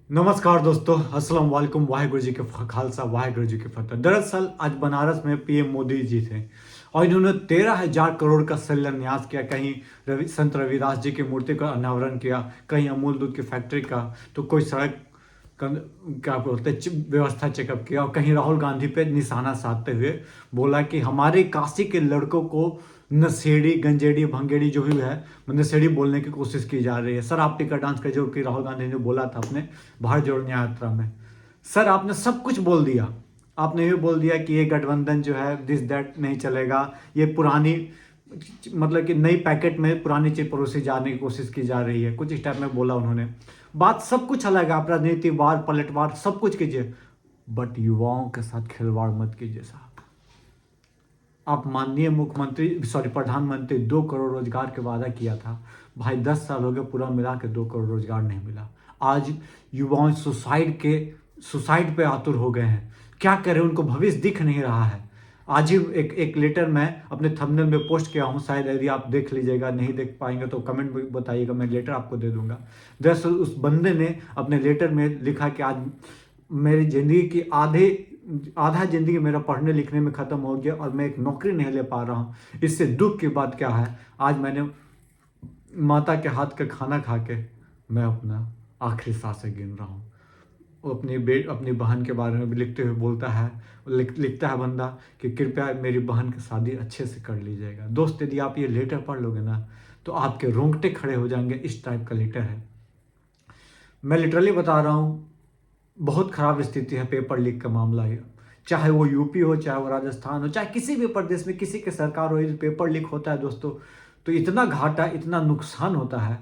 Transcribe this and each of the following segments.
नमस्कार दोस्तों, अस्सलाम वालेकुम। वाहिगुरु जी के खालसा, वाहिगुरु जी के फतेह। दरअसल आज बनारस में पीएम मोदी जी थे और इन्होंने 13,000 करोड़ का शिलान्यास किया। कहीं संत रविदास जी की मूर्ति का अनावरण किया, कहीं अमूल दूध की फैक्ट्री का, तो कोई सड़क क्या बोलते व्यवस्था चेकअप किया, और कहीं राहुल गांधी पे निशाना साधते हुए बोला कि हमारे काशी के लड़कों को नशेड़ी, गंजेड़ी, भंगेड़ी जो भी है, नशेड़ी बोलने की कोशिश की जा रही है। सर आप टिका डांस कर, जो कि राहुल गांधी ने बोला था अपने भारत जोड़ो न्याय यात्रा में। सर आपने सब कुछ बोल दिया। आपने ये बोल दिया कि ये गठबंधन जो है दिस दैट नहीं चलेगा, ये पुरानी मतलब कि नई पैकेट में पुरानी चीज परोसी जाने की कोशिश की जा रही है, कुछ इस टाइप में बोला उन्होंने। बात सब कुछ अलग है, आप राजनीतिवाद, पलटवार सब कुछ कीजिए, बट युवाओं के साथ खिलवाड़ मत कीजिए साहब। आप माननीय मुख्यमंत्री प्रधानमंत्री 2 करोड़ रोजगार के वादा किया था। भाई 10 साल हो गए, पूरा मिला के 2 करोड़ रोजगार नहीं मिला। आज युवाओं सुसाइड पे आतुर हो गए हैं। क्या करें, उनको भविष्य दिख नहीं रहा है। आज ही एक लेटर मैं अपने थंबनेल में पोस्ट किया हूँ, शायद यदि आप देख लीजिएगा, नहीं देख पाएंगे तो कमेंट में बताइएगा, मैं लेटर आपको दे दूंगा। दरअसल उस बंदे ने अपने लेटर में लिखा कि आज मेरी ज़िंदगी की आधा ज़िंदगी मेरा पढ़ने लिखने में ख़त्म हो गया और मैं एक नौकरी नहीं ले पा रहा हूँ। इससे दुख की बात क्या है, आज मैंने माता के हाथ का खाना खा के मैं अपना आखिरी सांसें गिन रहा हूँ। वो अपनी बहन के बारे में भी लिखते हुए बोलता है, लिखता है बंदा कि कृपया मेरी बहन की शादी अच्छे से कर लीजिएगा। दोस्त यदि आप ये लेटर पढ़ लोगे ना तो आपके रोंगटे खड़े हो जाएंगे, इस टाइप का लेटर है। मैं लिटरली बता रहा हूँ, बहुत खराब स्थिति है पेपर लीक का मामला है। चाहे वो यूपी हो, चाहे वो राजस्थान हो, चाहे किसी भी प्रदेश में किसी की सरकार हो, यदि पेपर लीक होता है दोस्तों, तो इतना घाटा, इतना नुकसान होता है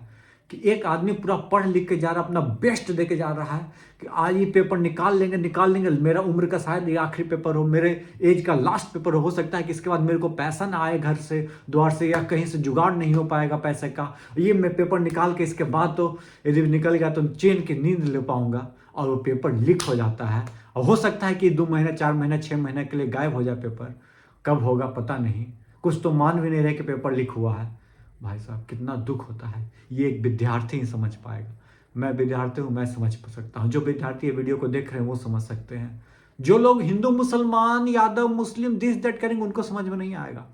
कि एक आदमी पूरा पढ़ लिख के जा रहा है, अपना बेस्ट दे के जा रहा है कि आज ये पेपर निकाल लेंगे, मेरा उम्र का शायद ये आखिरी पेपर हो, मेरे एज का लास्ट पेपर हो सकता है कि इसके बाद मेरे को पैसा ना आए घर से, द्वार से, या कहीं से जुगाड़ नहीं हो पाएगा पैसे का। ये मैं पेपर निकाल के इसके बाद तो यदि निकल गया तो चैन की नींद ले पाऊंगा, और वो पेपर लीक हो जाता है। और हो सकता है कि 2 महीने, 4 महीने, 6 महीने के लिए गायब हो जाए पेपर। कब होगा पता नहीं, कुछ तो मान भी नहीं रहे कि पेपर लीक हुआ है। भाई साहब कितना दुख होता है, ये एक विद्यार्थी ही समझ पाएगा। मैं विद्यार्थी हूँ, मैं समझ सकता हूँ। जो विद्यार्थी ये वीडियो को देख रहे हैं वो समझ सकते हैं। जो लोग हिंदू, मुसलमान, यादव, मुस्लिम दिस दैट करेंगे उनको समझ में नहीं आएगा,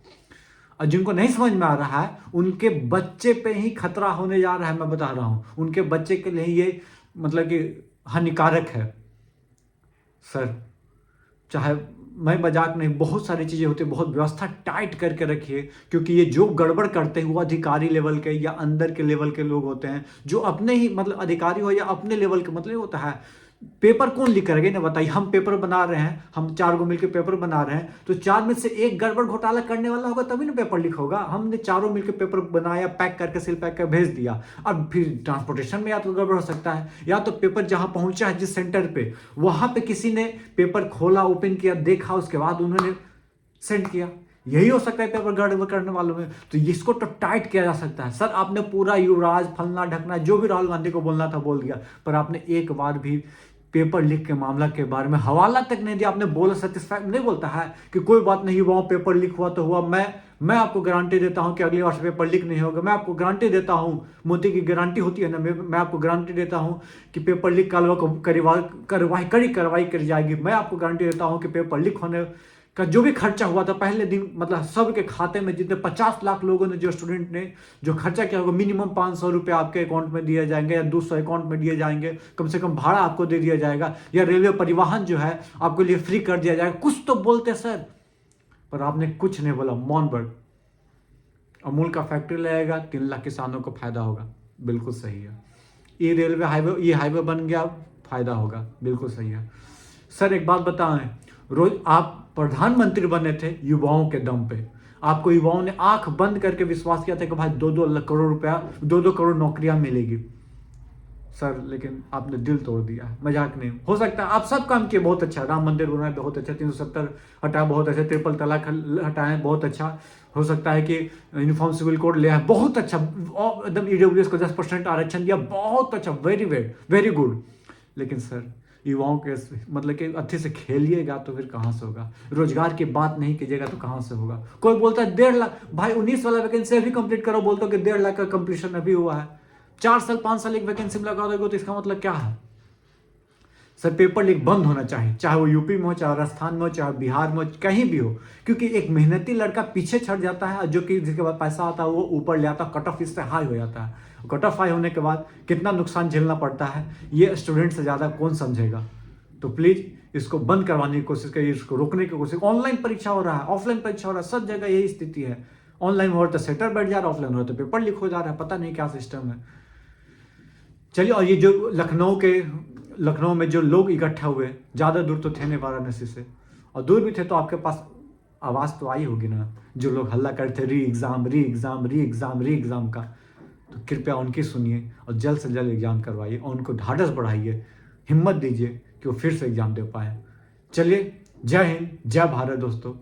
और जिनको नहीं समझ में आ रहा है उनके बच्चे पे ही खतरा होने जा रहा है। मैं बता रहा हूँ, उनके बच्चे के लिए ये मतलब कि हानिकारक है। सर चाहे, मैं मजाक नहीं, बहुत सारी चीज़ें होती है, बहुत व्यवस्था टाइट करके रखिए, क्योंकि ये जो गड़बड़ करते हैं वो अधिकारी लेवल के या अंदर के लेवल के लोग होते हैं, जो अपने ही मतलब अधिकारी हो या अपने लेवल के, मतलब होता है पेपर कौन लीक करेगा ना बताइए। हम पेपर बना रहे हैं, हम 4 गो मिलकर पेपर बना रहे हैं, तो 4 में से एक गड़बड़ घोटाला करने वाला होगा तभी ना पेपर लीक होगा। हमने चारों मिलकर पेपर बनाया, पैक करके सील पैक कर भेज दिया। अब फिर ट्रांसपोर्टेशन में या तो गड़बड़ हो सकता है, या तो पेपर जहां पहुंचा है जिस सेंटर पे, वहां पे किसी ने पेपर खोला, ओपन किया, देखा, उसके बाद उन्होंने सेंड किया। यही हो सकता है पेपर गड़बड़ करने वालों में। तो इसको तो टाइट किया जा सकता है। सर आपने पूरा युवराज, फलना ढकना, जो भी राहुल गांधी को बोलना था बोल दिया, पर आपने एक बार भी पेपर लीक के मामला के बारे में हवाला तक नहीं दिया। आपने बोला सेटिस्फाइड नहीं, बोलता है कि कोई बात नहीं, वहां पेपर लीक हुआ तो हुआ, मैं आपको गारंटी देता हूं कि अगली बार से पेपर लीक नहीं होगा। मैं आपको गारंटी देता हूं, मोदी की गारंटी होती है ना, मैं आपको गारंटी देता हूं कि पेपर लीक कड़ी कार्रवाई करी जाएगी। मैं आपको गारंटी देता हूं कि पेपर लीक होने का जो भी खर्चा हुआ था पहले दिन, मतलब सबके खाते में, जितने 50 लाख लोगों ने, जो स्टूडेंट ने जो खर्चा किया होगा, मिनिमम 500 रुपये आपके अकाउंट में दिए जाएंगे या 200 अकाउंट में दिए जाएंगे, कम से कम भाड़ा आपको दे दिया जाएगा, या रेलवे परिवहन जो है आपके लिए फ्री कर दिया जाएगा। कुछ तो बोलते सर, पर आपने कुछ नहीं बोला, मौन बर्ड। अमूल का फैक्ट्री लगेगा, 3 लाख किसानों को फायदा होगा, बिल्कुल सही है। ये हाईवे बन गया, फायदा होगा, बिल्कुल सही है। सर एक बात बताएं, रोज आप प्रधानमंत्री बने थे युवाओं के दम पे। आपको युवाओं ने आंख बंद करके विश्वास किया था कि भाई 2-2 करोड़ रुपया, 2-2 करोड़ नौकरियां मिलेगी। सर लेकिन आपने दिल तोड़ दिया, मजाक नहीं। हो सकता है आप सब काम किए, बहुत अच्छा, राम मंदिर बनाए बहुत अच्छा, 370 हटाया बहुत अच्छा, ट्रिपल तलाक हटाए बहुत अच्छा। हो सकता है कि यूनिफॉर्म सिविल कोड ले आए, बहुत अच्छा, एकदम ईडब्ल्यूएस को 10% आरक्षण दिया, बहुत अच्छा, वेरी वेरी वेरी गुड। लेकिन सर युवाओं के मतलब कि अच्छे से खेलिएगा तो फिर कहाँ से होगा, रोजगार की बात नहीं कीजिएगा तो कहाँ से होगा। कोई बोलता है 1.5 लाख, भाई 19 वाला वैकेंसी अभी कंप्लीट करो, बोलते हो कि 1.5 लाख का कंप्लीशन अभी हुआ है। 4 साल 5 साल एक वैकेंसी में लगा दोगे तो इसका मतलब क्या है? सर पेपर लीक बंद होना चाहिए, चाहे वो यूपी में हो, चाहे राजस्थान में हो, चाहे बिहार में हो, कहीं भी हो, क्योंकि एक मेहनती लड़का पीछे छट जाता है, जो कि जिसके पास पैसा आता है वो ऊपर ले आता है, कट ऑफ इससे हाई हो जाता है। कट ऑफ हाई होने के बाद कितना नुकसान झेलना पड़ता है ये स्टूडेंट से ज़्यादा कौन समझेगा। तो प्लीज़ इसको बंद करवाने की कोशिश करिए, इसको रोकने की कोशिश। ऑनलाइन परीक्षा हो रहा है, ऑफलाइन परीक्षा हो रहा है, सब जगह यही स्थिति है। ऑनलाइन हो रहा तो सेंटर बैठ जा रहा है, ऑफलाइन हो रहा तो पेपर लीक हो जा रहा है, पता नहीं क्या सिस्टम है। चलिए, और ये जो लखनऊ में जो लोग इकट्ठा हुए, ज़्यादा दूर तो थे नहीं वाराणसी से, और दूर भी थे तो आपके पास आवाज़ तो आई होगी ना, जो लोग हल्ला करते री एग्ज़ाम री एग्ज़ाम री एग्ज़ाम री एग्ज़ाम का। तो कृपया उनकी सुनिए और जल्द से जल्द एग्ज़ाम करवाइए और उनको ढाढ़स बढ़ाइए, हिम्मत दीजिए कि वो फिर से एग्ज़ाम दे पाए। चलिए, जय हिंद, जय भारत दोस्तों।